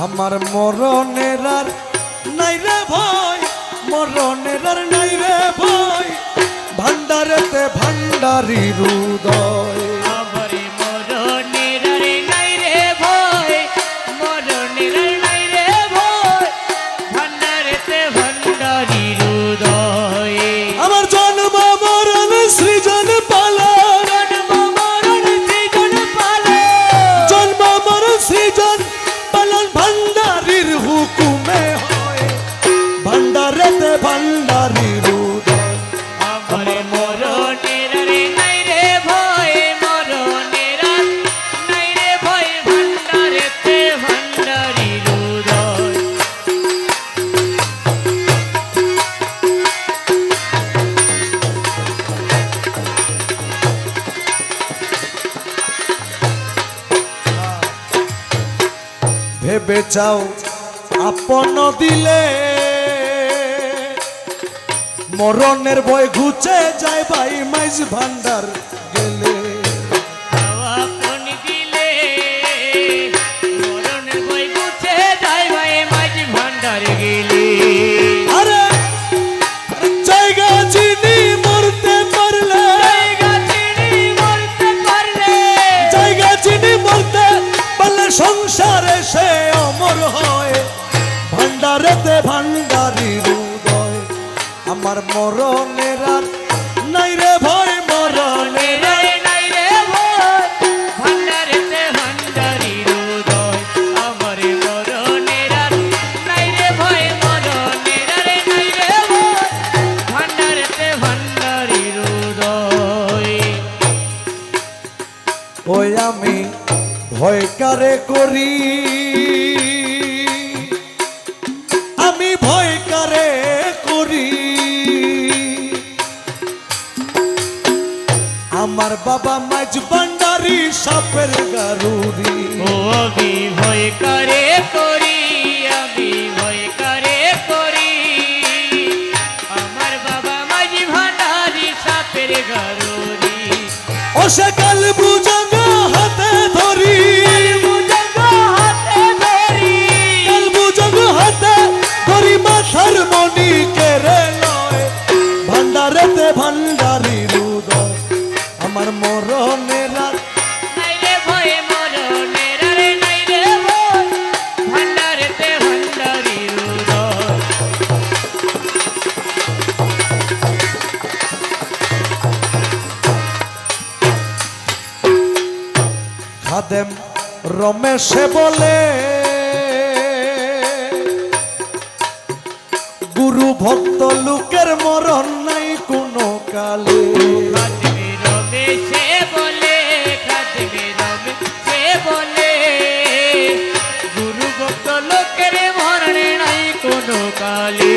আমার মরণের আর নাই রে ভয়, মরণের আর নাই রে ভয়, ভান্ডারেতে ভান্ডারির উদয়। আমার মরণের আর নাই রে ভয়, মরণের আর নাই রে ভয়, ভান্ডারেতে ভান্ডারির উদয়। আমার জন্ম মরণ সৃজন পালন, জন্ম মরণ সৃজন পালন, জন্ম মরণ সৃজন পালন ভান্ডারির হুকুমে হয়, ভান্ডারেতে ভান্ডারির উদয়। আমার মরণের আর নাই রে ভয়, মরণের আর নাই রে ভয়, ভান্ডারেতে ভান্ডারির উদয়। ভেবে চাও আপন দিলে, মরণের ভয় ঘুচে যায় ভাই মাইজ ভান্ডার গেলে। আপন দিলে মরণের ভয় ঘুচে যায় ভাই মাঝ ভান্ডার গেলে। আরে জায়গা চিনি মরতে পারলে, জায়গা চিনি মরতে পারলে, জায়গা চিনি মরতে পারলে সংসারে সে অমর হয়, ভান্ডারেতে ভান্ডারির উদয়। আমার মরণের আর নাই রে ভয়, মরণের আর নাই রে ভয়, ভান্ডারেতে ভান্ডারির উদয়। আমার মরণের আর নাই রে ভয়, মরণের আর নাই রে ভয়, ভান্ডারেতে ভান্ডারির উদয়। ওই আমি ভয় কারে করি, আমি ভয় কারে করি, আমার বাবা মাঝ ভান্ডারি সাপের গারুরি। ও আমি ভয় করে করি, আমি ভয় করে করি, আমার বাবা মাঝি ভান্ডারি সাপের গারুরি। ও সে কাল বুঝাঙ্গ হাতে ধরি, হাতে ধরি, কাল বুঝাঙ্গ হাতে ধরি, মাথার মণি কেড়ে লয়, ভান্ডারেতে ভান্ডারির উদয়। আমার মরণের আর নাই রে ভয়, মরণের আর নাই রে ভয়, ভান্ডারেতে ভান্ডারির উদয়। খাদেম রমেশে বলে, গুরু ভক্ত লোকের মরণ নাই কোনো কালে। খাদেমে রমেশে বলে, খাদেমে রমেশে বলে, গুরু ভক্ত লোকের মরণে নাই কোনো কালে।